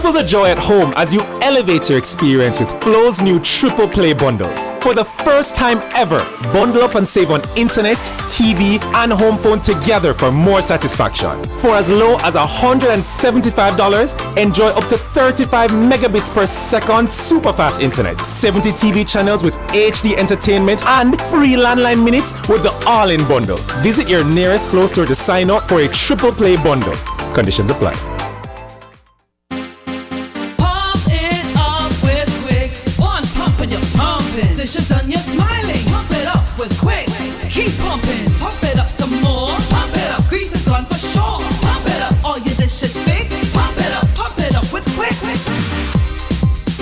Triple the joy at home as you elevate your experience with Flo's new triple play bundles. For the first time ever, bundle up and save on internet, TV, and home phone together for more satisfaction. For as low as $175, enjoy up to 35 megabits per second super fast internet, 70 TV channels with HD entertainment, and free landline minutes with the all-in bundle. Visit your nearest Flo store to sign up for a triple play bundle. Conditions apply. Dishes done, you're smiling. Pump it up with quick. Keep pumping. Pump it up some more. Pump it up. Grease is gone for sure. Pump it up. All your dishes fixed. Pump it up. Pump it up with quick.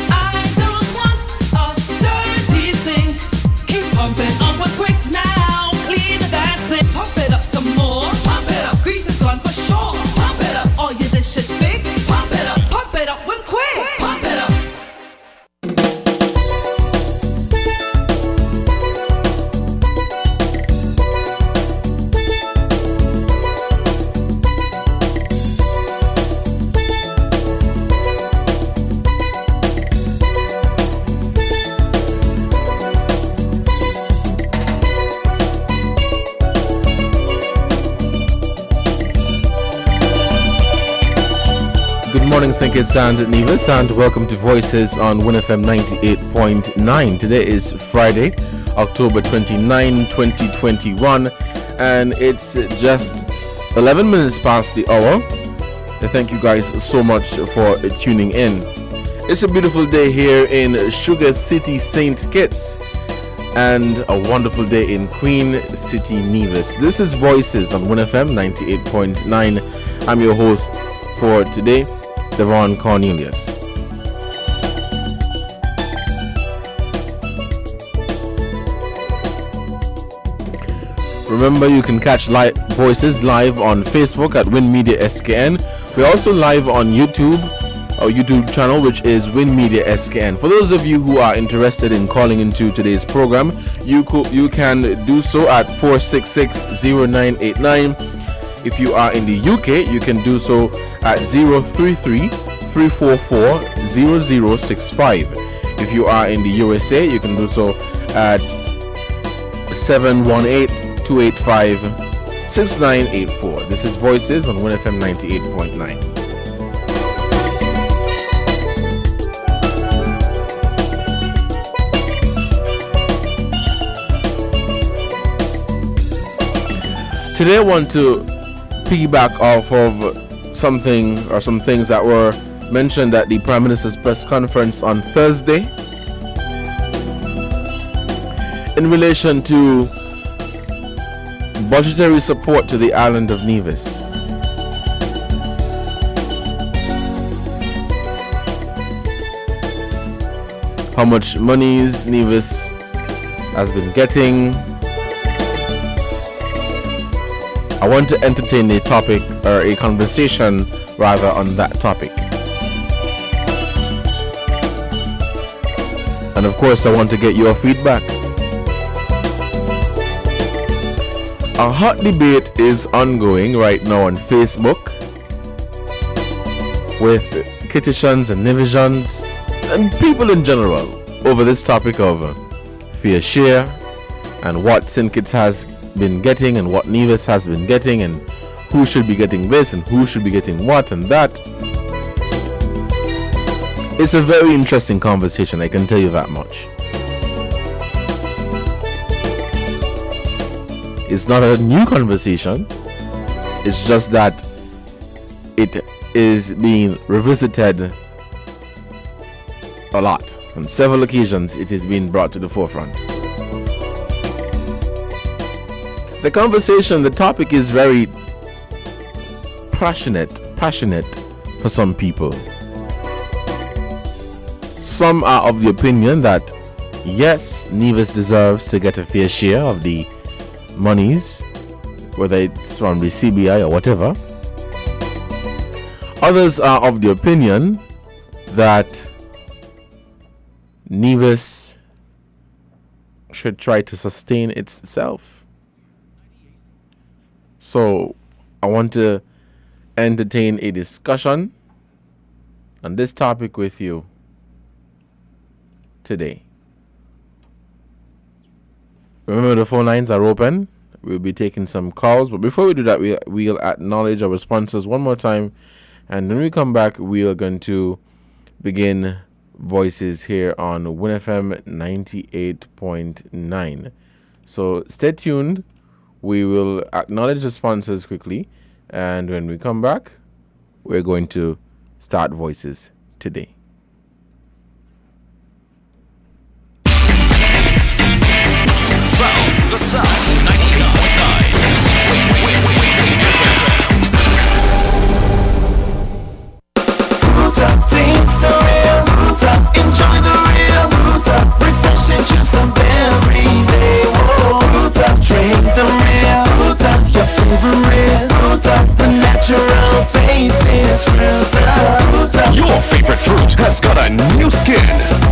I don't want a dirty sink. Keep pumping up with quicks now. Clean that sink. Pump it up some more. Pump it up. Grease is gone for sure. Pump it up. All your dishes fixed. Pump it up. Pump it up with quick. Pump it up. Good morning, St. Kitts and Nevis, and welcome to Voices on WINNFM 98.9. Today is Friday, October 29, 2021, and it's just 11 minutes past the hour. Thank you guys so much for tuning in. It's a beautiful day here in Sugar City, St. Kitts, and a wonderful day in Queen City, Nevis. This is Voices on WINNFM 98.9. I'm your host for today, Devon Cornelius. Remember, you can catch Voices live on Facebook at WINNMedia SKN. We're also live on YouTube, our YouTube channel, which is WINNMedia SKN. For those of you who are interested in calling into today's program, you can do so at 466-0989. If you are in the UK, you can do so at 033-344-0065. If you are in the USA, you can do so at 718-285-6984. This is Voices on WINNFM 98.9. Today I want to piggyback off of some things that were mentioned at the Prime Minister's press conference on Thursday in relation to budgetary support to the island of Nevis. How much monies Nevis has been getting. I want to entertain a topic, or a conversation rather, on that topic. And of course, I want to get your feedback. A hot debate is ongoing right now on Facebook with Kittitians and Nevisians and people in general over this topic of fair share and what St. Kitts has been getting and what Nevis has been getting, and who should be getting this and who should be getting what and that. It's a very interesting conversation, I can tell you that much. It's not a new conversation, it's just that it is being revisited a lot. On several occasions it is being brought to the forefront. The conversation, the topic is very passionate for some people. Some are of the opinion that yes, Nevis deserves to get a fair share of the monies, whether it's from the CBI or whatever. Others are of the opinion that Nevis should try to sustain itself. So I want to entertain a discussion on this topic with you today. Remember, the phone lines are open. We'll be taking some calls, but before we do that, we'll acknowledge our sponsors one more time, and when we come back, we are going to begin Voices here on WINNFM 98.9. So stay tuned. We will acknowledge the sponsors quickly, and when we come back, we're going to start Voices today. Found the sound 98.9. Fruta, taste the real Fruta, enjoy the real Fruta, refreshing juice and berry day. Whoa, Fruta, drink the real Fruta, your favorite real Fruta, the natural taste is Fruta. Your favorite fruit has got a new skin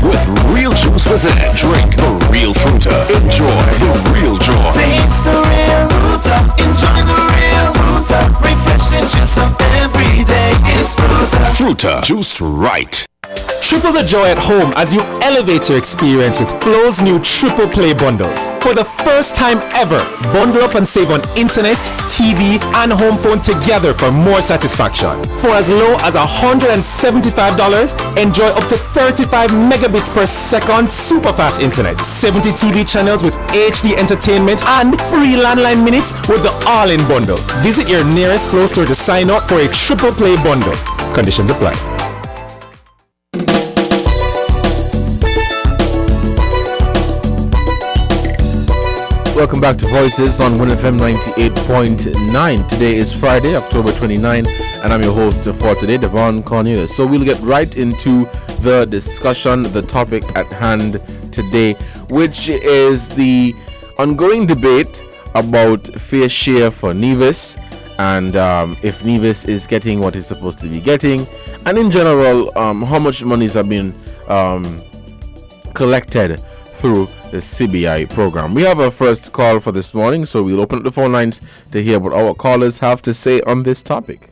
with real juice within it. Drink the real Fruta. Enjoy the real joy. Taste the real Fruta, enjoy the real Fruta, refreshing juice of every day is Fruta. Fruta, juiced right. Triple the joy at home as you elevate your experience with Flo's new Triple Play bundles. For the first time ever, bundle up and save on internet, TV, and home phone together for more satisfaction. For as low as $175, enjoy up to 35 megabits per second super fast internet, 70 TV channels with HD entertainment, and free landline minutes with the all-in bundle. Visit your nearest Flo store to sign up for a Triple Play bundle. Conditions apply. Welcome back to Voices on WINNFM 98.9. Today is Friday, October 29, and I'm your host for today, Devon Cornelius. So we'll get right into the discussion, the topic at hand today, which is the ongoing debate about fair share for Nevis, and if Nevis is getting what it's supposed to be getting, and in general, how much monies have been collected through the CBI program. We have our first call for this morning, so we'll open up the phone lines to hear what our callers have to say on this topic.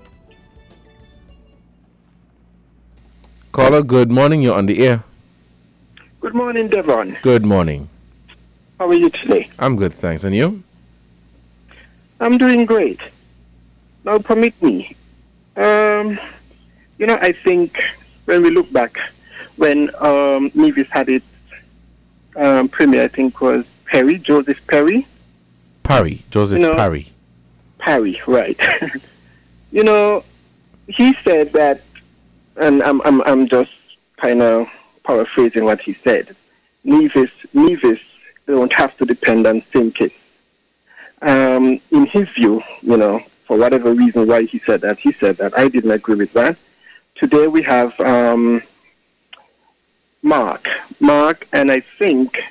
Caller, good morning. You're on the air. Good morning, Devon. Good morning. How are you today? I'm good, thanks. And you? I'm doing great. Now, permit me. I think when we look back, when Nevis had its premier, I think was Joseph Perry. Joseph Parry. Parry, right. He said that, and I'm just kind of paraphrasing what he said. Nevis don't have to depend on St. Kitts. In his view, for whatever reason why he said that. I didn't agree with that. Today we have Mark, and I think,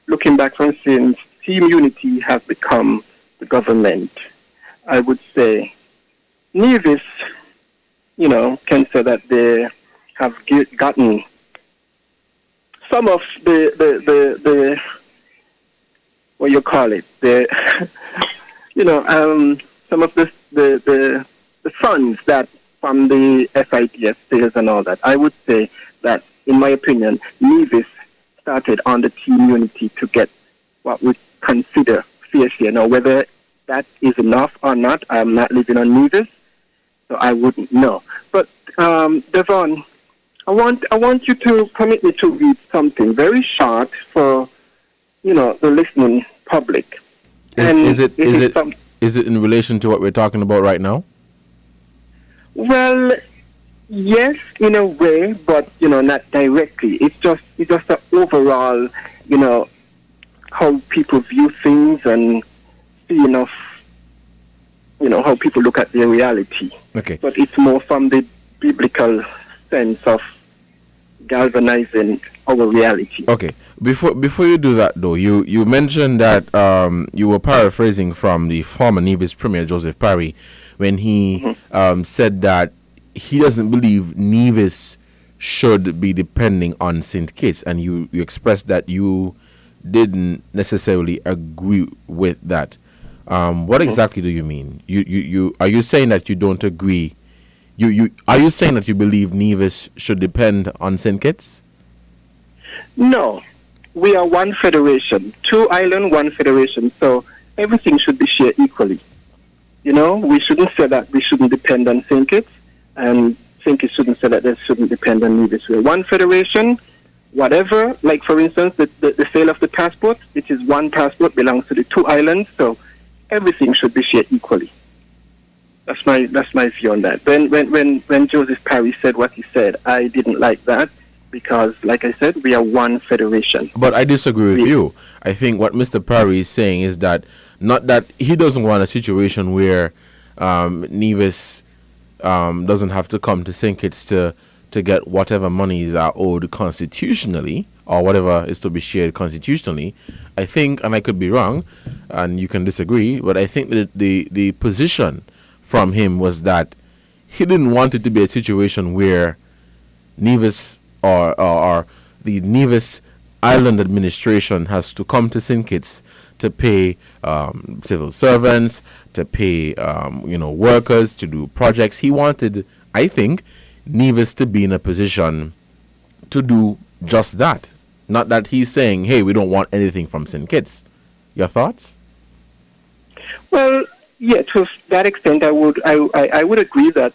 looking back from since Team Unity has become the government, I would say Nevis, can say that they have gotten some of the what you call it, some of the funds that from the SIDS sales and all that. I would say that, in my opinion, Nevis started on the Team Unity to get what we consider fair share. Now, whether that is enough or not, I'm not living on Nevis, so I wouldn't know. But, Devon, I want you to permit me to read something very short for, the listening public. Is it in relation to what we're talking about right now? Well, yes, in a way, but not directly. It's just an overall, how people view things and seeing of, how people look at their reality. Okay. But it's more from the biblical sense of galvanizing our reality. Okay. Before you do that, though, you mentioned that you were paraphrasing from the former Nevis Premier Joseph Parry when he said that he doesn't believe Nevis should be depending on St. Kitts, and you expressed that you didn't necessarily agree with that. What exactly do you mean? You are you saying that you don't agree? You are you saying that you believe Nevis should depend on St. Kitts? No, we are one federation, two island, one federation. So everything should be shared equally. You know, we shouldn't say that we shouldn't depend on St. Kitts, and St. Kitts shouldn't say that they shouldn't depend on Nevis. We're one federation. Whatever, like for instance, the sale of the passport, it is one passport, belongs to the two islands, so everything should be shared equally. That's my view on that. When Joseph Parry said what he said, I didn't like that because, like I said, we are one federation. But I disagree with you. I think what Mr. Parry is saying is that not that he doesn't want a situation where Nevis doesn't have to come to St. Kitts to get whatever monies are owed constitutionally or whatever is to be shared constitutionally. I think, and I could be wrong, and you can disagree, but I think that the position from him was that he didn't want it to be a situation where Nevis or the Nevis Island administration has to come to St. Kitts to pay civil servants, to pay workers, to do projects. He wanted, I think, Nevis to be in a position to do just that. Not that he's saying, hey, we don't want anything from St. Kitts. Your thoughts? Well, yeah, to that extent, I would agree that,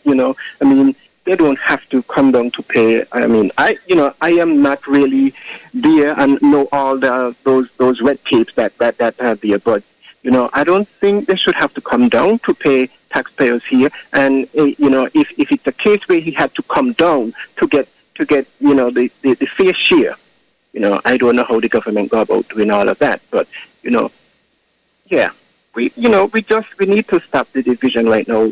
they don't have to come down to pay. I am not really there and know all those red tapes that are there, but, I don't think they should have to come down to pay taxpayers here. And, if it's a case where he had to come down to get the fair share, I don't know how the government go about doing all of that, but, yeah. We need to stop the division right now,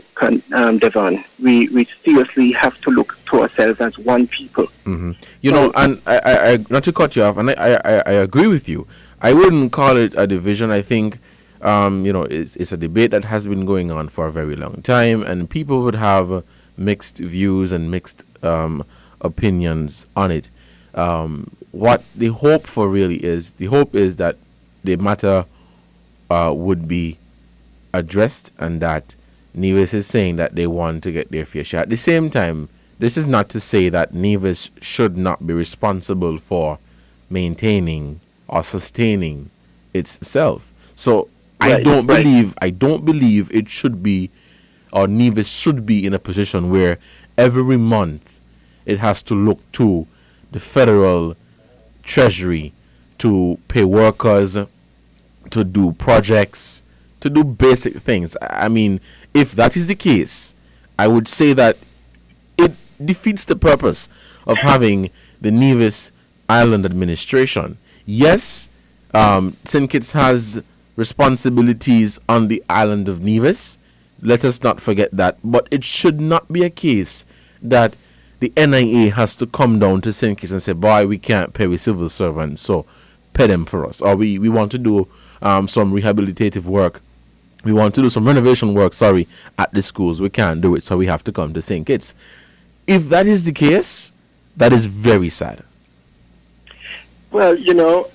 Devon. We seriously have to look to ourselves as one people. Mm-hmm. And I not to cut you off, and I agree with you. I wouldn't call it a division. I think, it's a debate that has been going on for a very long time, and people would have mixed views and mixed opinions on it. What the hope for really is, that the matter would be addressed and that Nevis is saying that they want to get their fair share. At the same time, this is not to say that Nevis should not be responsible for maintaining or sustaining itself. So I don't believe it should be, or Nevis should be in a position where every month it has to look to the federal treasury to pay workers, to do projects, to do basic things. I mean, if that is the case, I would say that it defeats the purpose of having the Nevis Island administration. Yes, St. Kitts has responsibilities on the island of Nevis. Let us not forget that. But it should not be a case that the NIA has to come down to St. Kitts and say, boy, we can't pay with civil servants, so pay them for us. Or we want to do some rehabilitative work. We want to do some renovation work, at the schools. We can't do it, so we have to come to St. Kitts. If that is the case, that is very sad. Well,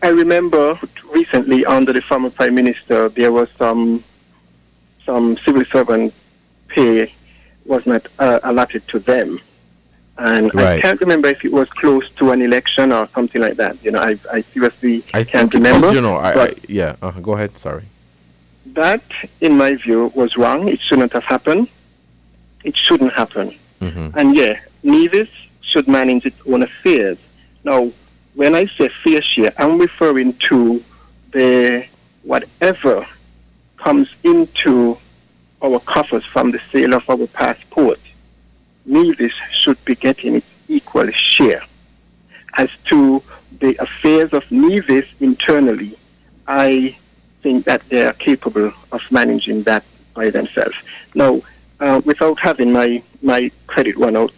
I remember recently under the former Prime Minister, there was some civil servant pay was not allotted to them. And right. I can't remember if it was close to an election or something like that. I seriously can't remember. Go ahead, sorry. That, in my view, was wrong. It shouldn't have happened. It shouldn't happen. Mm-hmm. And Nevis should manage its own affairs. Now, when I say fair share, I'm referring to the whatever comes into our coffers from the sale of our passport. Nevis should be getting its equal share. As to the affairs of Nevis internally, I think that they are capable of managing that by themselves. Now, without having my credit run out,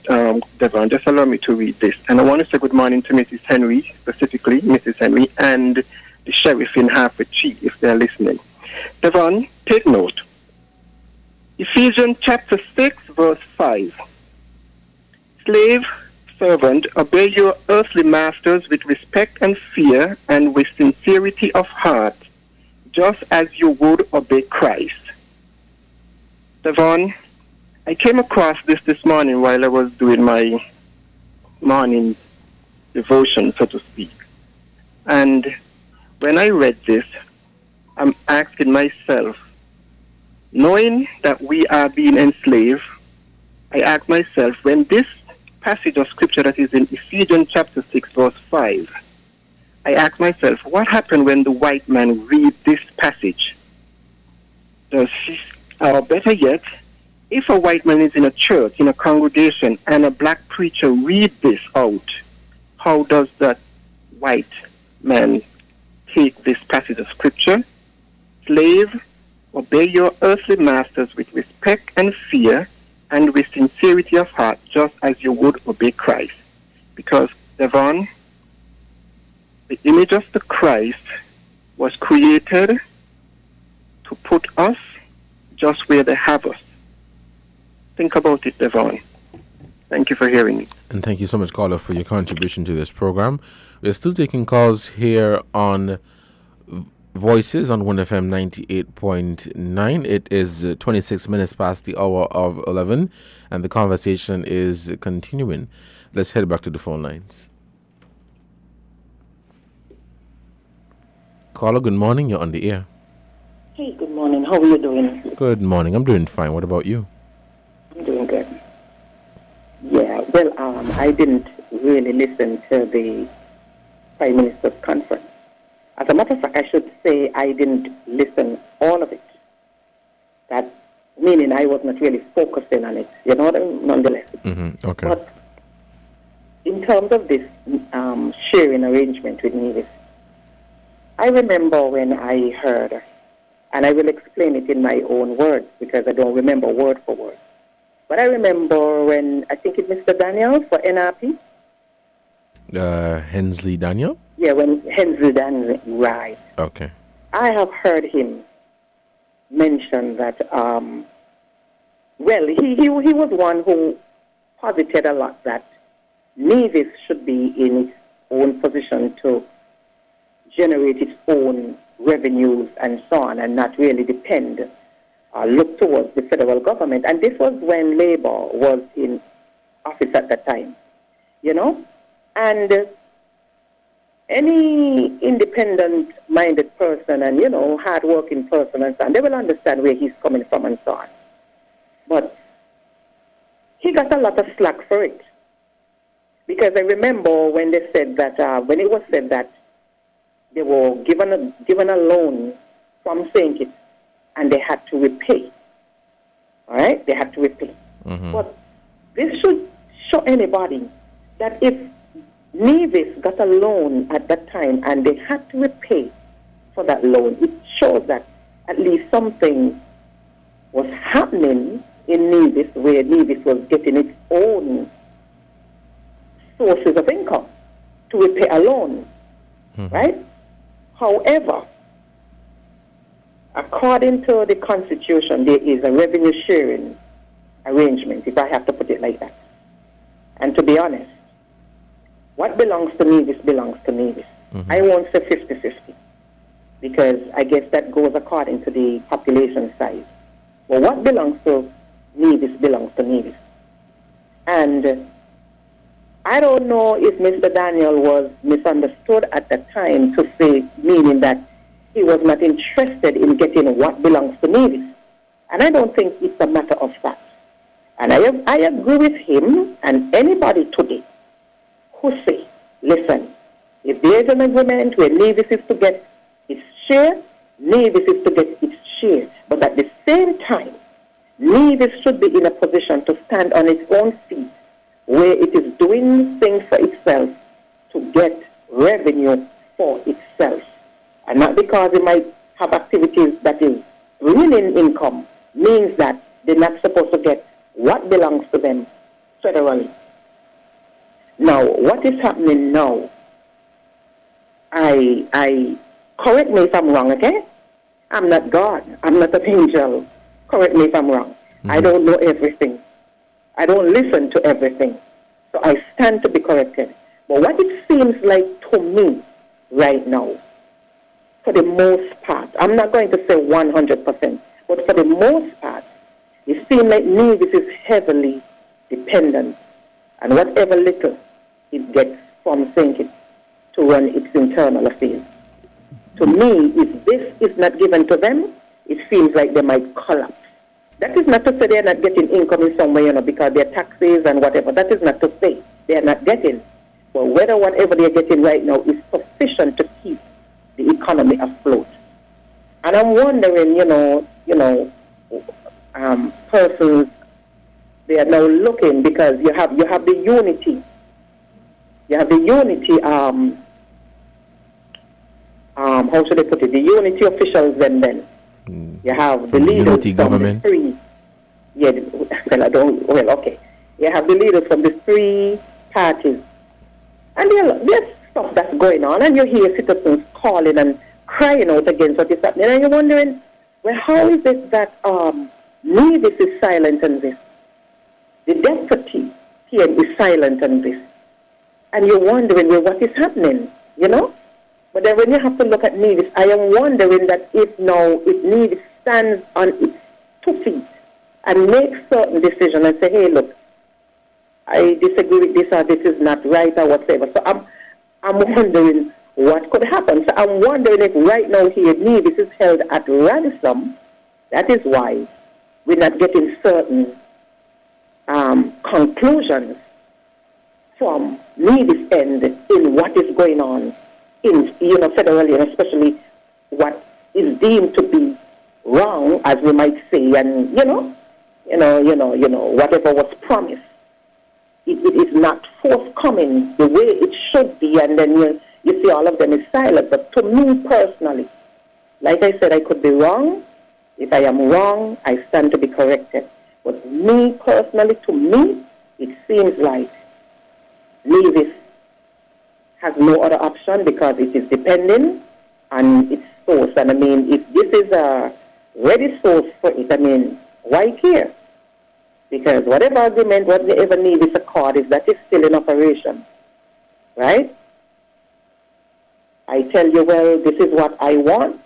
Devon, just allow me to read this. And I want to say good morning to Mrs. Henry, specifically Mrs. Henry, and the sheriff in Hertfordshire, if they're listening. Devon, take note. Ephesians chapter 6, verse 5. Slave, servant, obey your earthly masters with respect and fear and with sincerity of heart, just as you would obey Christ. Devon, I came across this morning while I was doing my morning devotion, so to speak. And when I read this, I'm asking myself, knowing that we are being enslaved, I ask myself, when this passage of scripture that is in Ephesians chapter 6, verse 5, I ask myself, what happened when the white man read this passage? Does he, or better yet, if a white man is in a church, in a congregation, and a black preacher read this out, how does that white man take this passage of scripture? Slave, obey your earthly masters with respect and fear and with sincerity of heart, just as you would obey Christ. Because, Devon, the image of the Christ was created to put us just where they have us. Think about it, Devon. Thank you for hearing me. And thank you so much, caller, for your contribution to this program. We're still taking calls here on Voices on WINNFM 98.9. It is 26 minutes past the hour of 11, and the conversation is continuing. Let's head back to the phone lines. Caller, good morning. You're on the air. Hey, good morning. How are you doing? Good morning. I'm doing fine. What about you? I'm doing good. Yeah, well, I didn't really listen to the Prime Minister's conference. As a matter of fact, I should say I didn't listen all of it. That meaning I was not really focusing on it, you know what I mean? Nonetheless. Mm-hmm. Okay. But in terms of this sharing arrangement with Nevis, I remember when I heard, and I will explain it in my own words because I don't remember word for word. But I remember when, I think it's Mr. Daniel for NRP. Hensley Daniel? Yeah, when Hensley Daniel, right. Okay. I have heard him mention that, well, he was one who posited a lot that Nevis should be in its own position to generate its own revenues and so on, and not really depend or look towards the federal government. And this was when Labour was in office at that time, you know? And any independent-minded person and, you know, hard-working person and so on, they will understand where he's coming from and so on. But he got a lot of slack for it. Because I remember when they said that, when it was said that they were given a loan from St. Kitts and they had to repay. All right? They had to repay. Mm-hmm. But this should show anybody that if Nevis got a loan at that time and they had to repay for that loan, it shows that at least something was happening in Nevis where Nevis was getting its own sources of income to repay a loan, right? However, according to the Constitution, there is a revenue sharing arrangement, if I have to put it like that. And to be honest, what belongs to Nevis belongs to Nevis. I won't say 50-50, because I guess that goes according to the population size. But what belongs to Nevis belongs to Nevis. And I don't know if Mr. Daniel was misunderstood at the time to say, meaning that he was not interested in getting what belongs to Nevis. And I don't think it's a matter of that. And I agree with him and anybody today who say, listen, if there is an agreement where Nevis is to get its share, Nevis is to get its share. But at the same time, Nevis should be in a position to stand on its own feet, where it is doing things for itself to get revenue for itself. And not because it might have activities that is bringing in income, means that they're not supposed to get what belongs to them federally. Now, what is happening now, I correct me if I'm wrong, okay? I'm not God. I'm not an angel. Correct me if I'm wrong. I don't know everything. I don't listen to everything. So I stand to be corrected. But what it seems like to me right now, for the most part, I'm not going to say 100%, but for the most part, it seems like Nevis is heavily dependent, and whatever little it gets from St. Kitts to run its internal affairs. To me, if this is not given to them, it feels like they might collapse. That is not to say they're not getting income in some way, because their taxes and whatever. That is not to say they're not getting. But whether whatever they're getting right now is sufficient to keep the economy afloat. And I'm wondering, persons, they are now looking, because you have the unity. You have the unity, how should I put it? The unity officials then. You have the leaders unity from government. the three. Yeah, okay. You have the leaders from the three parties. And there's stuff that's going on, and you hear citizens calling and crying out against what is happening, and you're wondering, well, how is it that Nevis is silent on this? The deputy PM is silent on this. And you're wondering, well, what is happening, But then when you have to look at Nevis, I am wondering that if Nevis stands on its 2 feet and makes certain decisions and say, hey, look, I disagree with this, or this is not right, or whatever. So I'm wondering what could happen. So I'm wondering if right now here Nevis is held at ransom. That is why we're not getting certain conclusions from Nevis end in what is going on in federally, and especially what is deemed to be wrong, as we might say, and whatever was promised. It is not forthcoming the way it should be, and then you see all of them is silent. But to me personally, like I said, I could be wrong. If I am wrong, I stand to be corrected. But me personally, to me, it seems like Nevis has no other option, because it is depending on its source. And I mean, if this is a ready source for it, I mean, why care? Because whatever argument, whatever Nevis accord is, that is still in operation, right? I tell you, well, this is what I want.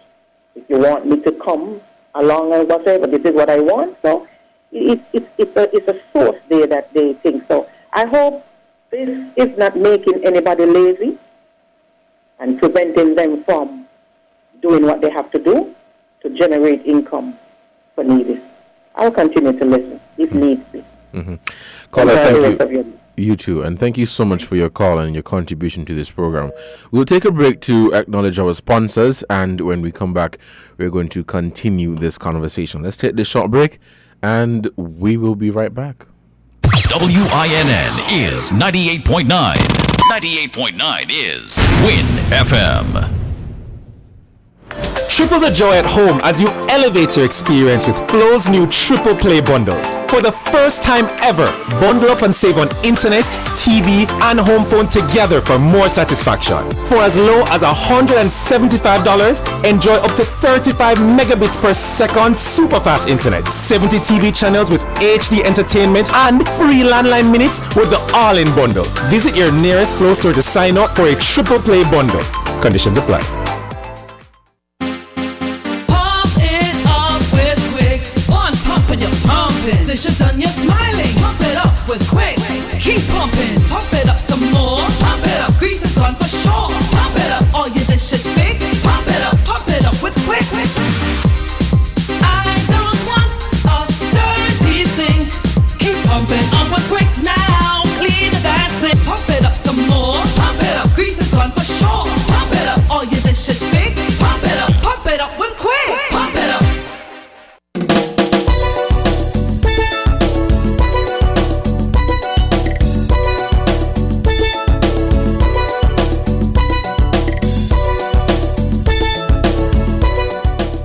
If you want me to come along or whatever, this is what I want. So it's a source there that they think. So I hope this is not making anybody lazy and preventing them from doing what they have to do to generate income for Nevis. I'll continue to listen if needs be. Caller, thank you. You too, and thank you so much for your call and your contribution to this program. We'll take a break to acknowledge our sponsors, and when we come back, we're going to continue this conversation. Let's take this short break, and we will be right back. WINN is 98.9. 98.9 is Win FM. Triple the joy at home as you elevate your experience with Flo's new triple play bundles. For the first time ever, bundle up and save on internet, TV, and home phone together for more satisfaction. For as low as $175, enjoy up to 35 megabits per second super fast internet, 70 TV channels with HD entertainment, and free landline minutes with the all-in bundle. Visit your nearest Flo store to sign up for a triple play bundle. Conditions apply. Dishes done, you're smiling. Pump it up with quick. Keep pumping. Pump it up some more. Pump it up. Grease is gone for sure. Pump it up. All your dishes fix. Pump it up. Pump it up with quick. I don't want a dirty sink. Keep pumping up with quicks now. Clean that sink. Pump it up some more. Pump it up. Grease is gone for sure. Pump it up. All your dishes fix. Pump it up. Pump it up with quick. Pump it up.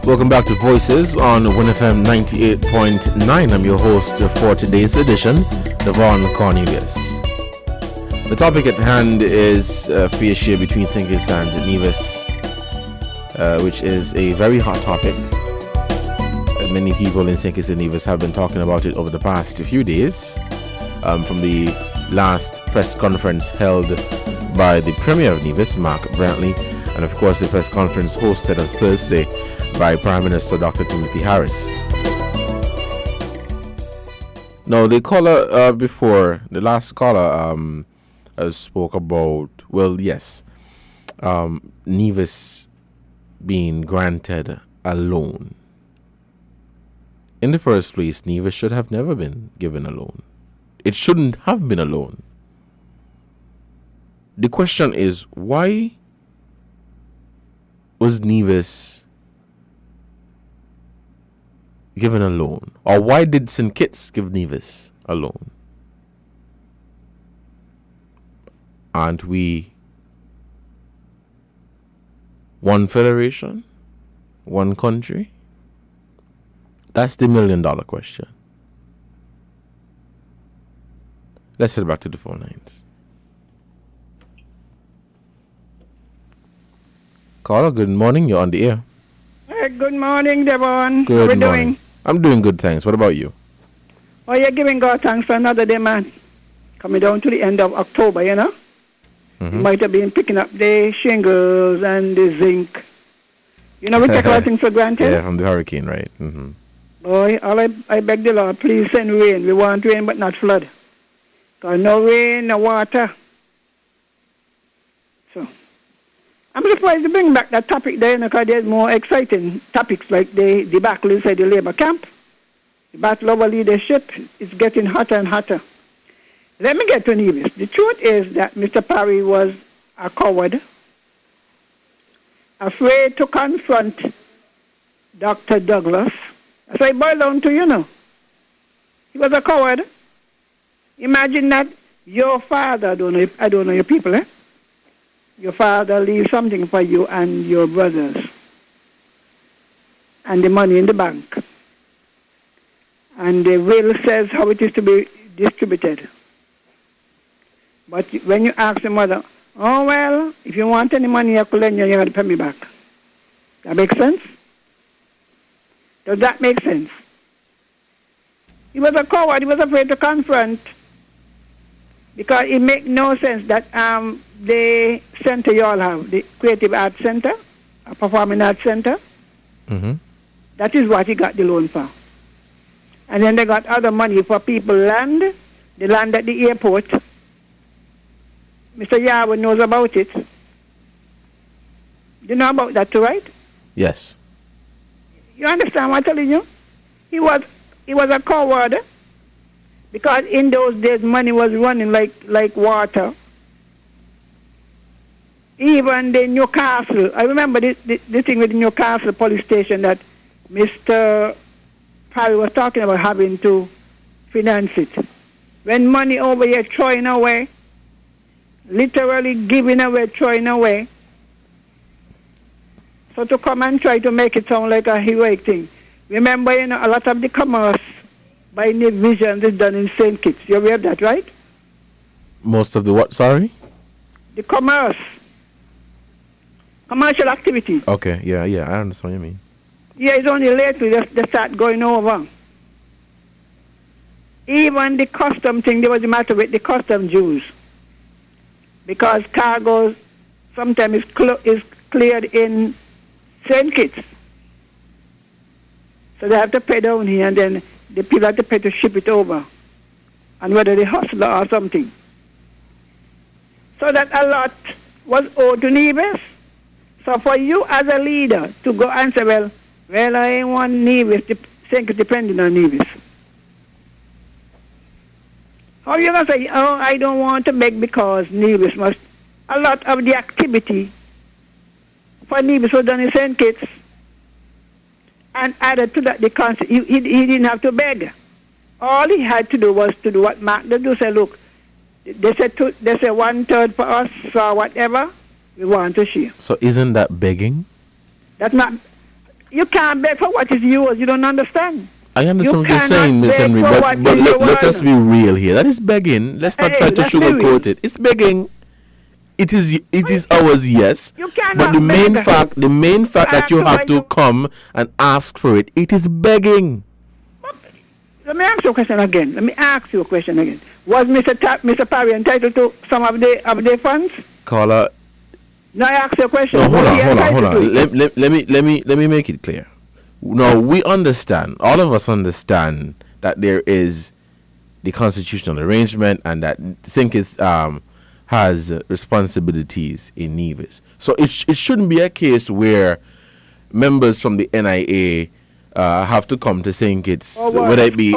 Welcome back to Voices on WINNFM 98.9. I'm your host for today's edition, Devon Cornelius. The topic at hand is fair share between St. Kitts and Nevis, which is a very hot topic. Many people in St. Kitts and Nevis have been talking about it over the past few days, from the last press conference held by the Premier of Nevis, Mark Brantley, and of course the press conference hosted on Thursday by Prime Minister Dr. Timothy Harris. No, the caller before, the last caller spoke about, well, yes, Nevis being granted a loan. In the first place, Nevis should have never been given a loan. It shouldn't have been a loan. The question is, why was Nevis given a loan? Or why did St. Kitts give Nevis a loan? Aren't we one federation? One country? That's the $1 million question. Let's head back to the phone lines. Caller, good morning. You're on the air. Good morning, Devon. Good How are we morning. doing? I'm doing good, thanks. What about you? Oh, you're giving God thanks for another day, man. Coming down to the end of October, you know? You might have been picking up the shingles and the zinc. You know, we take a lot of things for granted. Yeah, from the hurricane, right? Mm-hmm. Boy, I beg the Lord, please send rain. We want rain, but not flood. Because no rain, no water. So, I'm surprised to bring back that topic there, because there's more exciting topics like the debacle inside the labor camp. The battle over leadership is getting hotter and hotter. Let me get to Nevis. The truth is that Mr. Parry was a coward, afraid to confront Dr. Douglas. So I boil down to, you know, he was a coward. Imagine that your father, I don't know your people, eh? Your father leaves something for you and your brothers, and the money in the bank, and the will says how it is to be distributed. But when you ask the mother, oh, well, if you want any money, I could lend you, you have to pay me back. That makes sense? Does that make sense? He was a coward. He was afraid to confront, because it makes no sense that the center you all have, the Creative Arts Center, a Performing Arts Center, that is what he got the loan for. And then they got other money for people land, the land at the airport. Mr. Yahweh knows about it. You know about that too, right? Yes. You understand what I'm telling you? He was a coward, because in those days money was running like water. Even the Newcastle, I remember the thing with the Newcastle police station that Mr. Parry was talking about having to finance it. When money over here throwing away, literally giving away, throwing away. So to come and try to make it sound like a heroic thing. Remember, you know, a lot of the commerce by New Vision is done in St. Kitts. You aware of that, right? Most of the what, sorry? The commerce. Commercial activity. Okay, yeah, I understand what you mean. Yeah, it's only lately they start going over. Even the custom thing, there was a matter with the custom Jews. Because cargoes sometimes is cleared in St. Kitts. So they have to pay down here, and then the people have to pay to ship it over. And whether they hustler or something. So that a lot was owed to Nevis. So for you as a leader to go and say, well, I ain't want Nevis, St. Kitts depending on Nevis. How are you going to say, oh, I don't want to beg because Nevis must... A lot of the activity for Nevis was done in St. Kitts, and added to that the concept. He didn't have to beg. All he had to do was to do what Mark did do. Say, look, they said 1/3 for us, or whatever, we want to share. So isn't that begging? That's not... You can't beg for what is yours. You don't understand. I understand You what you're cannot saying, Miss beg Henry, for but what is let us yours. be real here. That is begging. Let's not Hey, try to let's be sugarcoat real. it. It's begging. It is ours, yes. You cannot But the main beg. fact that you have to come and ask for it, it is begging. Let me ask you a question again. Was Mr. Parry entitled to some of the funds? Caller, No, I asked you a question. no, hold Was he on. entitled to it? Let me make it clear. No, we understand. All of us understand that there is the constitutional arrangement, and that St. Kitts has responsibilities in Nevis. So it shouldn't be a case where members from the NIA have to come to St. Kitts, whether it be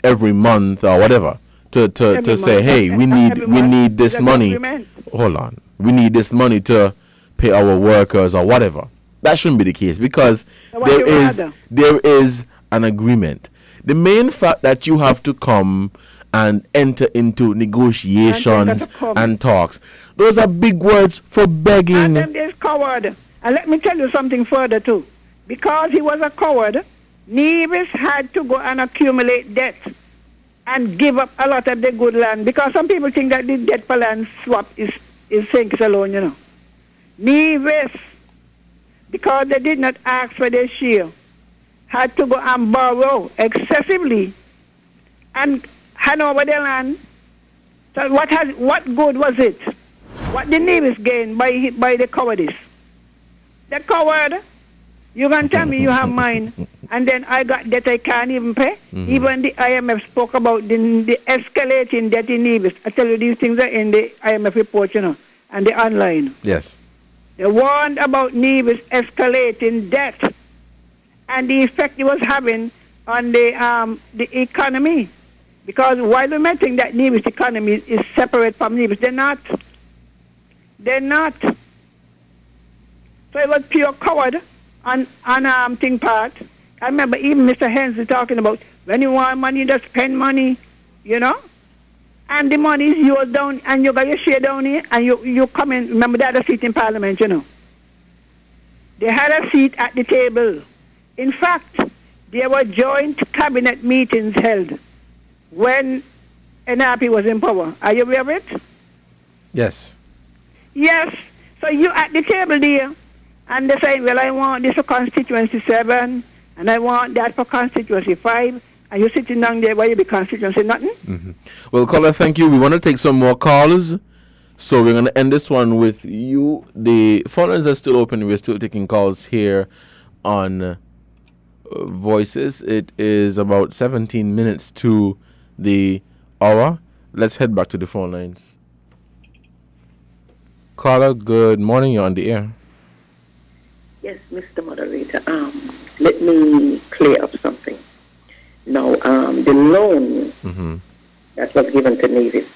every month or whatever, to say, hey, we need this money. Hold on, we need this money to pay our workers or whatever. That shouldn't be the case, because there is an agreement. The main fact that you have to come and enter into negotiations and talks, those are big words for begging. And then there's coward. And let me tell you something further too. Because he was a coward, Nevis had to go and accumulate debt and give up a lot of the good land. Because some people think that the debt for land swap is St. Kitts alone, you know. Nevis, because they did not ask for their share, had to go and borrow excessively and hand over their land. So what good was it? What did Nevis gain by the cowardice? The coward, you can tell me you have mine, and then I got debt I can't even pay. Even the IMF spoke about the escalating debt in Nevis. I tell you, these things are in the IMF report, you know, and the online. Yes. They warned about Nevis escalating debt and the effect it was having on the economy. Because while we may think that Nevis economy is separate from Nevis, they're not. They're not. So it was pure coward on thing part. I remember even Mr. Hensley talking about, when you want money, just spend money, you know? And the money is yours down, and you got your share down here, and you come in. Remember, they had a seat in Parliament, you know. They had a seat at the table. In fact, there were joint cabinet meetings held when NRP was in power. Are you aware of it? Yes. Yes. So you at the table there, and they say, well, I want this for constituency 7, and I want that for constituency 5, and you're sitting down there where you be constituency nothing. Well, caller, thank you. We want to take some more calls, so we're going to end this one with you. The phone lines are still open. We're still taking calls here on Voices. It is about 17 minutes to the hour. Let's head back to the phone lines. Caller, good morning. You're on the air. Yes, Mr. Moderator. Let me clear up something. Now, the loan that was given to Nevis,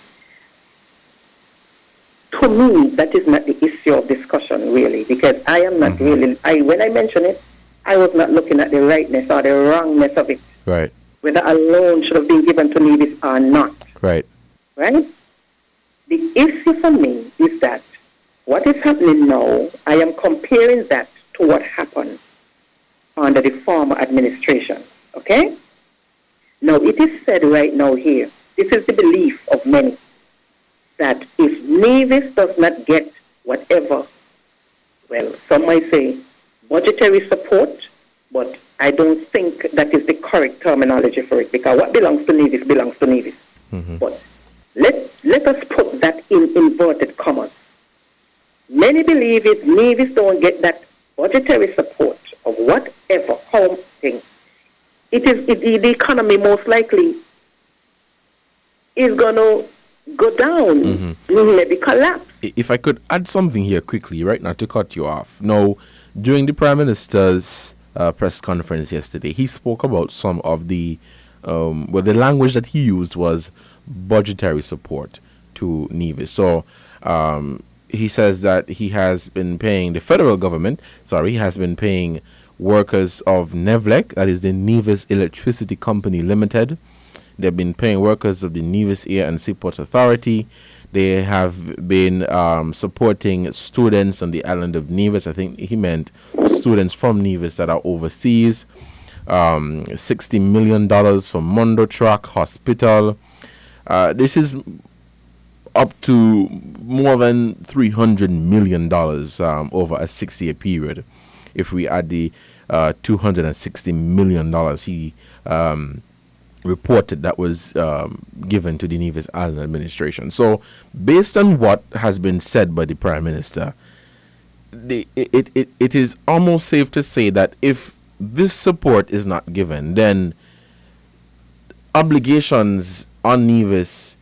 to me, that is not the issue of discussion, really, because I am not really, when I mention it, I was not looking at the rightness or the wrongness of it. Right. Whether a loan should have been given to Nevis or not. Right. Right? The issue for me is that what is happening now, I am comparing that to what happened under the former administration. Okay? Now, it is said right now here, this is the belief of many, that if Nevis does not get whatever, well, some might say budgetary support, but I don't think that is the correct terminology for it, because what belongs to Nevis belongs to Nevis. But let us put that in inverted commas. Many believe if Nevis don't get that budgetary support of whatever home thing, the economy most likely is going to go down, maybe collapse. If I could add something here quickly, right now, to cut you off. Now, during the Prime Minister's press conference yesterday, he spoke about some of the, the language that he used was budgetary support to Nevis. So, he says that he has been paying, the federal government, has been paying workers of NEVLEC, that is the Nevis Electricity Company Limited. They've been paying workers of the Nevis Air and Seaport Authority. They have been supporting students on the island of Nevis. I think he meant students from Nevis that are overseas. $60 million for Mondo Track Hospital. This is up to more than $300 million over a 6-year period. If we add the $260 million he reported that was given to the Nevis Island administration. So, based on what has been said by the Prime Minister, it is almost safe to say that if this support is not given, then obligations on Nevis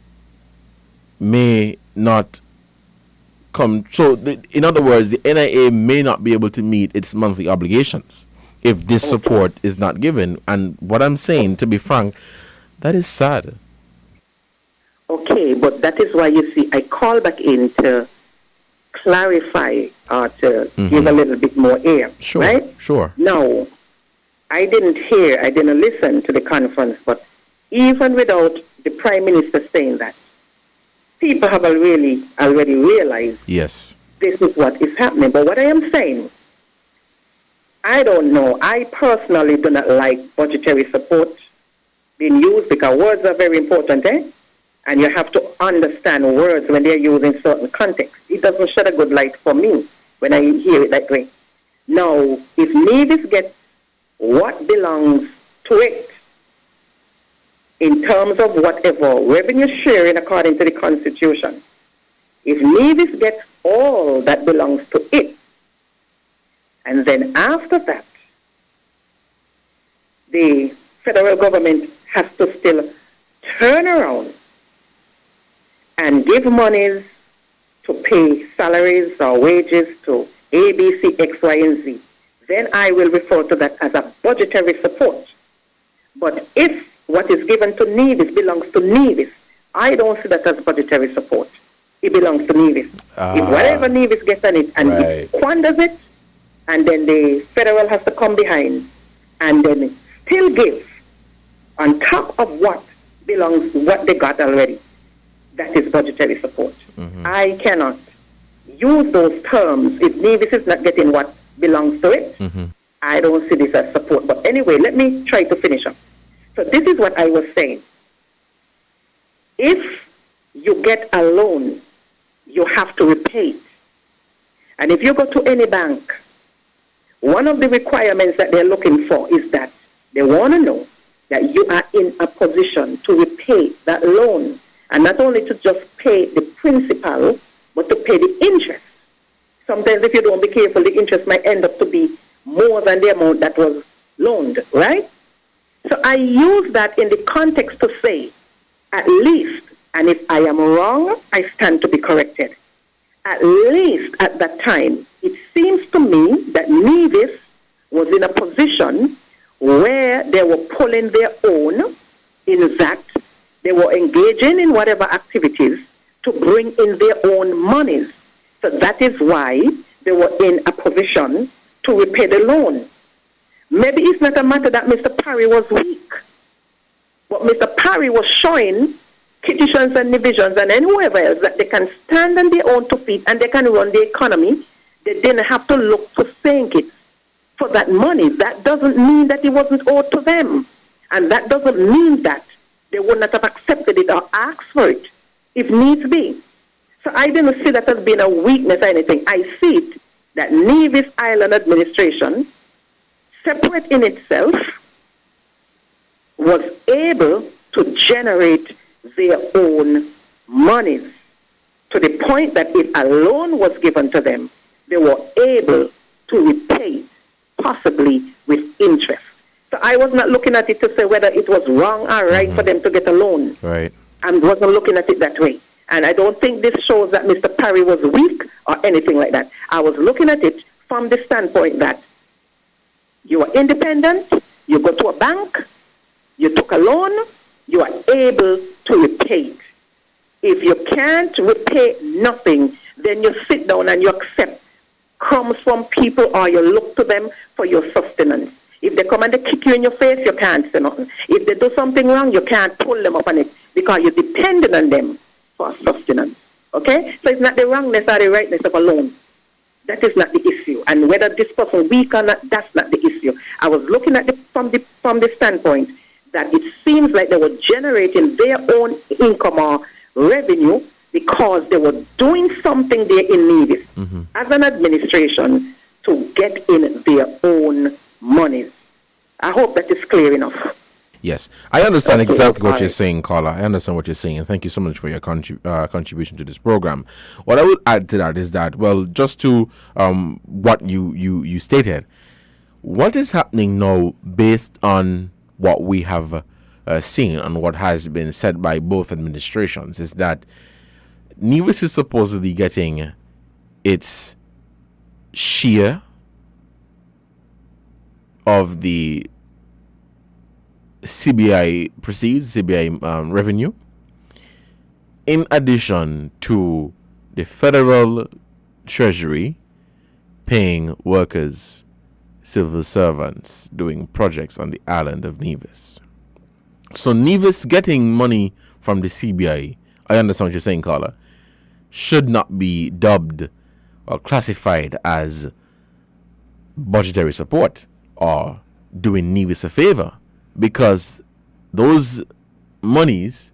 may not come. So, in other words, the NIA may not be able to meet its monthly obligations if this support is not given. And what I'm saying, to be frank, that is sad. Okay, but that is why you see I call back in to clarify or to give a little bit more air. Sure, right? sure. Now, I didn't listen to the conference, but even without the Prime Minister saying that, people have already realized Yes. this is what is happening. But what I am saying, I don't know. I personally do not like budgetary support being used because words are very important, and you have to understand words when they're used in certain contexts. It doesn't shed a good light for me when I hear it that way. Now, if Nevis gets what belongs to it in terms of whatever revenue sharing according to the Constitution, if Nevis gets all that belongs to it, and then after that, the federal government has to still turn around and give monies to pay salaries or wages to A, B, C, X, Y, and Z, then I will refer to that as a budgetary support. But if what is given to Nevis belongs to Nevis, I don't see that as budgetary support. It belongs to Nevis. If whatever Nevis gets on it and it squanders it, and then the federal has to come behind and then still give on top of what belongs, what they got already, that is budgetary support. I cannot use those terms if Nevis is not getting what belongs to it. I don't see this as support. But anyway, let me try to finish up. So this is what I was saying. If you get a loan, you have to repay it. And if you go to any bank, one of the requirements that they're looking for is that they want to know that you are in a position to repay that loan. And not only to just pay the principal, but to pay the interest. Sometimes if you don't be careful, the interest might end up to be more than the amount that was loaned, right? So I use that in the context to say, at least, and if I am wrong, I stand to be corrected. At least at that time, it seems to me that Nevis was in a position where they were pulling their own, in that they were engaging in whatever activities to bring in their own monies. So that is why they were in a position to repay the loan. Maybe it's not a matter that Mr. Parry was weak, but Mr. Parry was showing Kitchens and Divisions and whoever else that they can stand on their own 2 feet and they can run the economy. They didn't have to look to sink it for that money. That doesn't mean that it wasn't owed to them. And that doesn't mean that they would not have accepted it or asked for it if needs be. So I didn't see that as being a weakness or anything. I see it that Nevis Island administration, separate in itself, was able to generate their own monies to the point that if a loan was given to them, they were able to repay, possibly with interest. So I was not looking at it to say whether it was wrong or right for them to get a loan. Right. I wasn't looking at it that way. And I don't think this shows that Mr. Parry was weak or anything like that. I was looking at it from the standpoint that you are independent, you go to a bank, you took a loan, you are able to repay it. If you can't repay nothing, then you sit down and you accept crumbs from people or you look to them for your sustenance. If they come and they kick you in your face, you can't say nothing. If they do something wrong, you can't pull them up on it because you're dependent on them for sustenance. Okay? So it's not the wrongness or the rightness of a loan. That is not the issue. And whether this person weak or not, that's not the issue. I was looking at it from the standpoint that it seems like they were generating their own income or revenue because they were doing something there in Nevis as an administration to get in their own monies. I hope that is clear enough. Yes, I understand exactly what you're saying, Carla. I understand what you're saying, and thank you so much for your contribution to this program. What I would add to that is that, well, just to what you stated, what is happening now based on what we have seen and what has been said by both administrations is that Nevis is supposedly getting its share of the CBI proceeds, CBI revenue, in addition to the federal treasury paying workers, civil servants doing projects on the island of Nevis. So Nevis getting money from the CBI, I understand what you're saying, Carla, should not be dubbed or classified as budgetary support or doing Nevis a favor, because those monies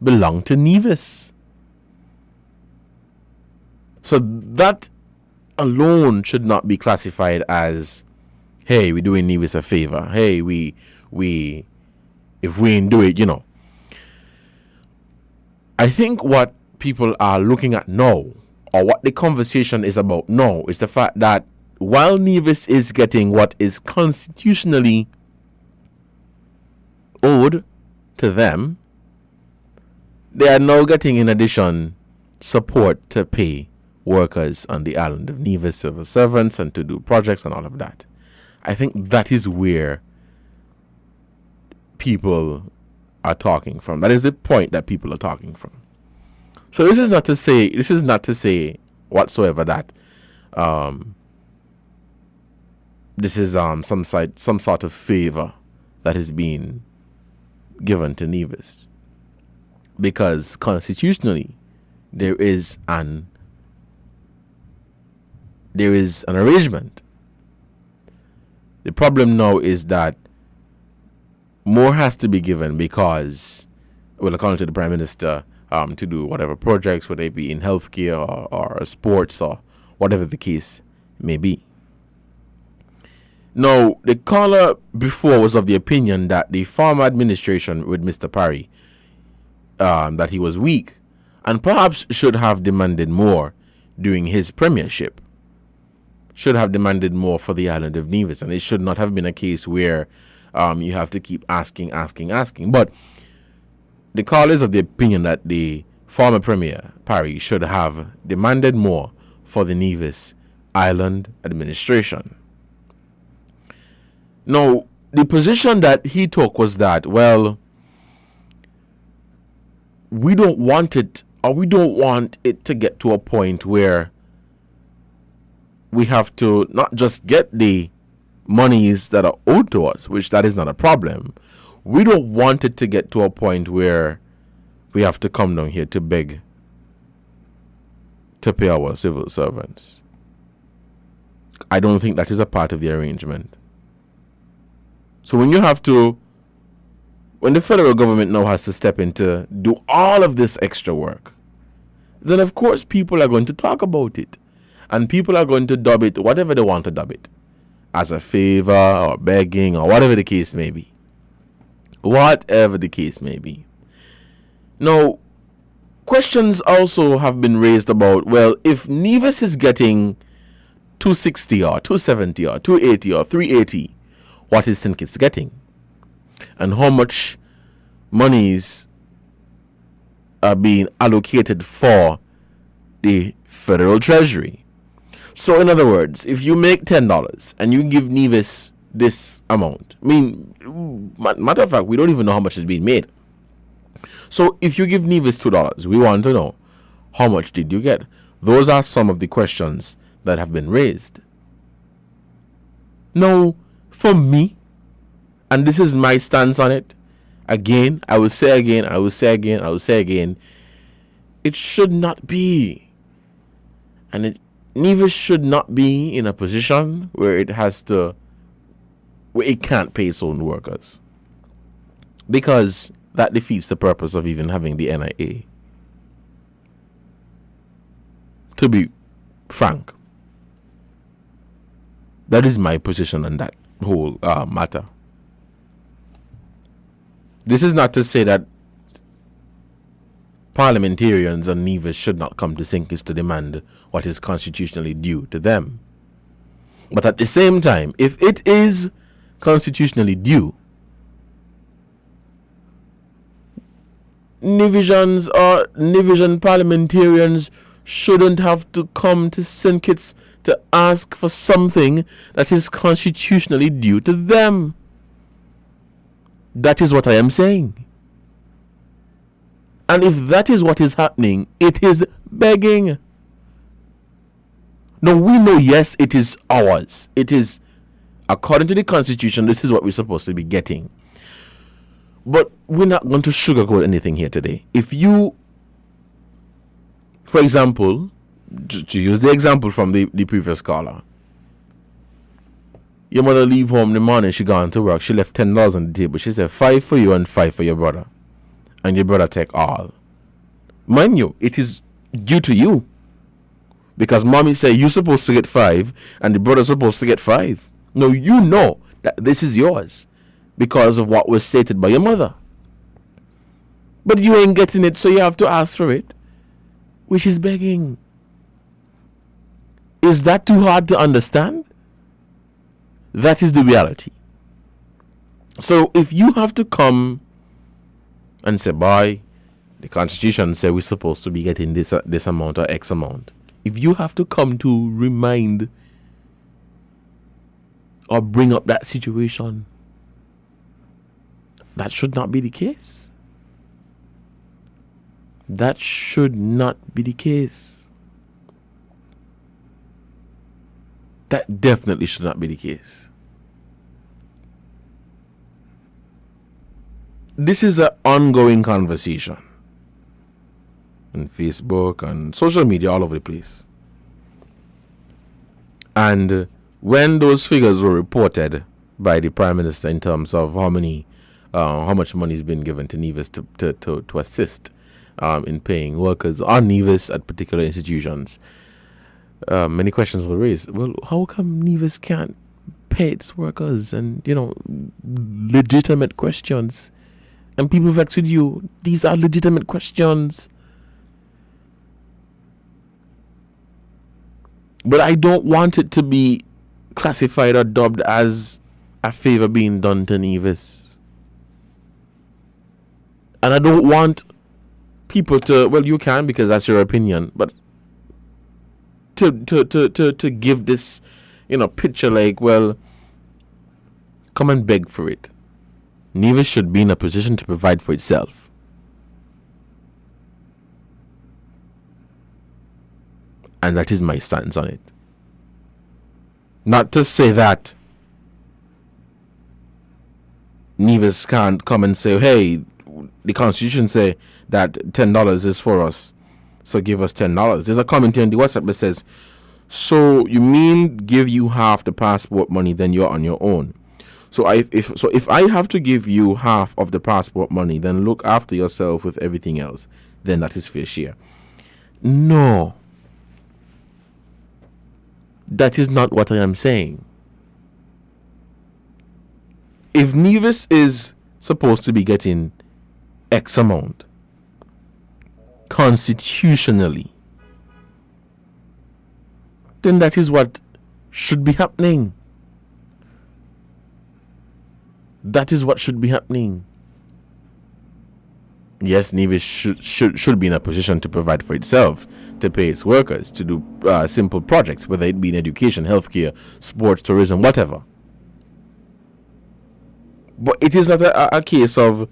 belong to Nevis. So that alone should not be classified as, hey, we're doing Nevis a favor. Hey, we if we ain't do it, I think what people are looking at now, or what the conversation is about now, is the fact that while Nevis is getting what is constitutionally owed to them, they are now getting, in addition, support to pay workers on the island of Nevis, civil servants, and to do projects and all of that. I think that is where people are talking from. That is the point that people are talking from. So this is not to say whatsoever that this is some sort of favor that is being given to Nevis, because constitutionally there is an arrangement. The problem now is that more has to be given because, well, according to the Prime Minister, to do whatever projects, whether it be in healthcare or sports or whatever the case may be. Now, the caller before was of the opinion that the former administration with Mr. Parry, that he was weak and perhaps should have demanded more during his premiership. Should have demanded more for the island of Nevis, and it should not have been a case where you have to keep asking. But the call is of the opinion that the former Premier Parry should have demanded more for the Nevis Island administration. Now, the position that he took was that, well, we don't want it to get to a point where we have to not just get the monies that are owed to us, which that is not a problem. We don't want it to get to a point where we have to come down here to beg to pay our civil servants. I don't think that is a part of the arrangement. So when the federal government now has to step in to do all of this extra work, then of course people are going to talk about it. And people are going to dub it whatever they want to dub it, as a favor or begging or whatever the case may be. Whatever the case may be. Now, questions also have been raised about, well, if Nevis is getting 260 or 270 or 280 or 380, what is St. Kitts getting? And how much monies are being allocated for the federal treasury? So in other words, if you make $10 and you give Nevis this amount, I mean, matter of fact, we don't even know how much is being made. So if you give Nevis $2, we want to know, how much did you get? Those are some of the questions that have been raised. Now, for me, and this is my stance on it, again, I will say again, it should not be. And Nevis should not be in a position where it can't pay its own workers, because that defeats the purpose of even having the NIA. To be frank, that is my position on that whole matter. This is not to say that parliamentarians and Nevis should not come to St. Kitts to demand what is constitutionally due to them. But at the same time, if it is constitutionally due, Nivisions or Nivision parliamentarians shouldn't have to come to St. Kitts to ask for something that is constitutionally due to them. That is what I am saying. And if that is what is happening, it is begging. Now, we know, yes, it is ours. It is, according to the Constitution, this is what we're supposed to be getting. But we're not going to sugarcoat anything here today. If you, for example, to use the example from the previous caller, your mother leave home in the morning, she gone to work, she left $10 on the table. She said 5 for you and 5 for your brother. And your brother take all. Mind you, it is due to you. Because mommy said you're supposed to get 5 and the brother's supposed to get 5. No, you know that this is yours because of what was stated by your mother. But you ain't getting it, so you have to ask for it, which is begging. Is that too hard to understand? That is the reality. So if you have to come and say, boy, the Constitution says we're supposed to be getting this amount or X amount. If you have to come to remind or bring up that situation, that should not be the case. That should not be the case. That definitely should not be the case. This is an ongoing conversation on Facebook and social media all over the place. And when those figures were reported by the Prime Minister in terms of how much money has been given to Nevis to assist in paying workers on Nevis at particular institutions, many questions were raised. Well, how come Nevis can't pay its workers? And, legitimate questions. And people vex with you. These are legitimate questions. But I don't want it to be classified or dubbed as a favor being done to Nevis. And I don't want people to, well, you can because that's your opinion, but to give this, picture like, well, come and beg for it. Nevis should be in a position to provide for itself. And that is my stance on it. Not to say that Nevis can't come and say, hey, the Constitution say that $10 is for us, so give us $10. There's a comment in the WhatsApp that says, so you mean give you half the passport money, then you're on your own. So if I have to give you half of the passport money, then look after yourself with everything else, then that is fair share. No. That is not what I am saying. If Nevis is supposed to be getting X amount constitutionally, then that is what should be happening. That is what should be happening. Yes, Nevis should be in a position to provide for itself, to pay its workers, to do simple projects, whether it be in education, healthcare, sports, tourism, whatever. But it is not a case of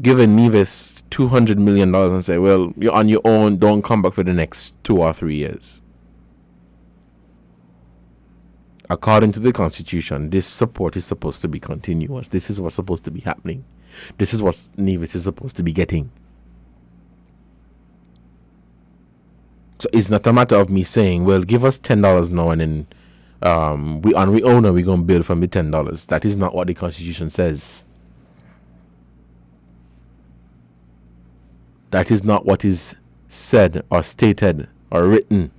giving Nevis $200 million and say, well, you're on your own, don't come back for the next 2 or 3 years. According to the Constitution, this support is supposed to be continuous. This is what's supposed to be happening. This is what Nevis is supposed to be getting. So it's not a matter of me saying, well, give us $10 now and then we're going to build from the $10. That is not what the Constitution says. That is not what is said or stated or written.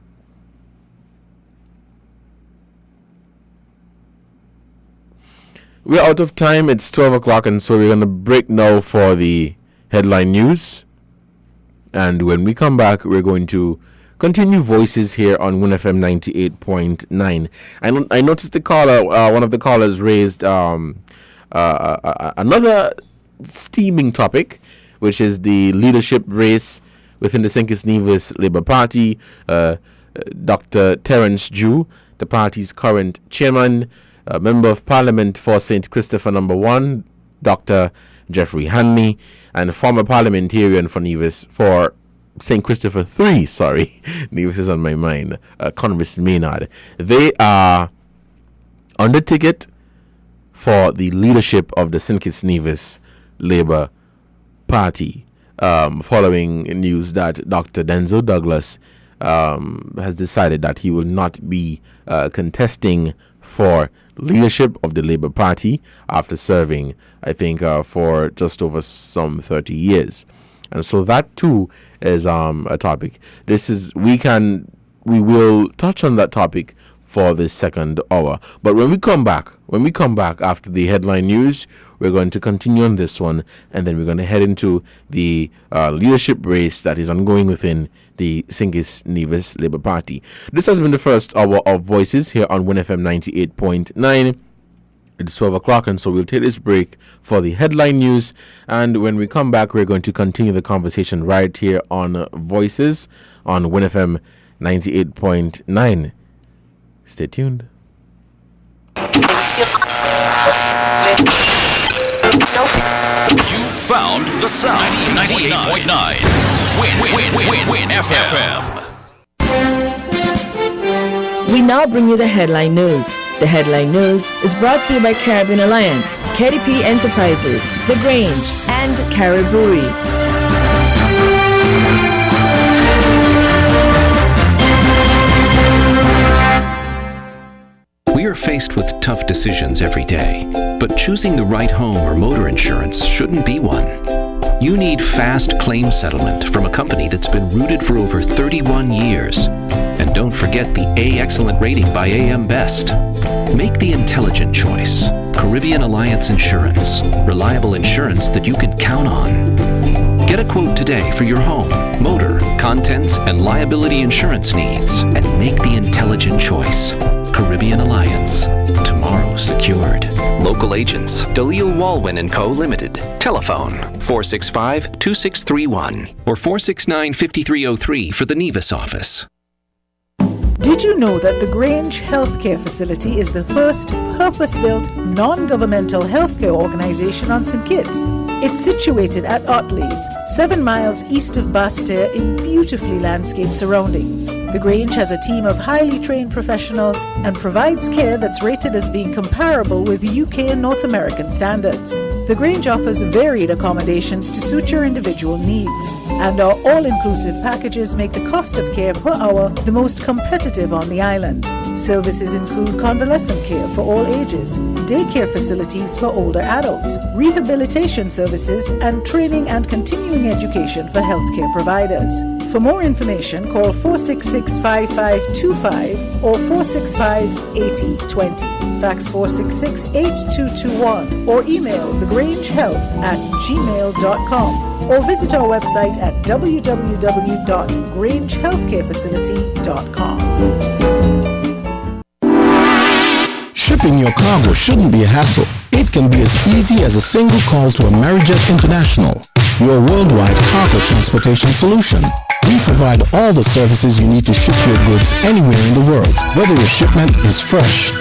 We're out of time. It's 12 o'clock, and so we're going to break now for the headline news. And when we come back, we're going to continue voices here on WINNFM 98.9. I noticed the caller, one of the callers raised another steaming topic, which is the leadership race within the St. Kitts Nevis Labour Party. Dr. Terence Jew, the party's current chairman, Member of Parliament for St. Christopher No. 1, Dr. Jeffrey Hanley, and former parliamentarian for Nevis for St. Christopher 3, sorry, Nevis is on my mind, Convis Maynard. They are on the ticket for the leadership of the St. Kitts Nevis Labour Party, following news that Dr. Denzel Douglas has decided that he will not be contesting for leadership of the Labour Party after serving, I think, for just over some 30 years. And so that too is a topic. We will touch on that topic for the second hour. But when we come back after the headline news, we're going to continue on this one, and then we're going to head into the leadership race that is ongoing within the St. Kitts Nevis Labour Party. This has been the first hour of Voices here on WINNFM 98.9. It's 12 o'clock, and so we'll take this break for the headline news. And when we come back, we're going to continue the conversation right here on Voices on WINNFM 98.9. Stay tuned. You found the sound. 98.9. Win FM. We now bring you the headline news. The headline news is brought to you by Caribbean Alliance, KDP Enterprises, The Grange, and Cariboury. We are faced with tough decisions every day, but choosing the right home or motor insurance shouldn't be one. You need fast claim settlement from a company that's been rooted for over 31 years. And don't forget the A Excellent rating by AM Best. Make the intelligent choice. Caribbean Alliance Insurance. Reliable insurance that you can count on. Get a quote today for your home, motor, contents, and liability insurance needs, and make the intelligent choice. Caribbean Alliance. Tomorrow secured. Local agents, Dalil Walwyn & Co. Limited. Telephone 465-2631 or 469-5303 for the Nevis office. Did you know that the Grange Healthcare Facility is the first purpose-built, non-governmental healthcare organization on St. Kitts? It's situated at Otley's, 7 miles east of Basseterre in beautifully landscaped surroundings. The Grange has a team of highly trained professionals and provides care that's rated as being comparable with UK and North American standards. The Grange offers varied accommodations to suit your individual needs, and our all-inclusive packages make the cost of care per hour the most competitive on the island. Services include convalescent care for all ages, daycare facilities for older adults, rehabilitation services, and training and continuing education for healthcare providers. For more information, call 466-5525 or 465-8020. Fax 466-8221 or email thegrangehealth@gmail.com or visit our website at www.grangehealthcarefacility.com. Shipping your cargo shouldn't be a hassle. It can be as easy as a single call to Amerijet International, your worldwide cargo transportation solution. We provide all the services you need to ship your goods anywhere in the world, whether your shipment is fresh,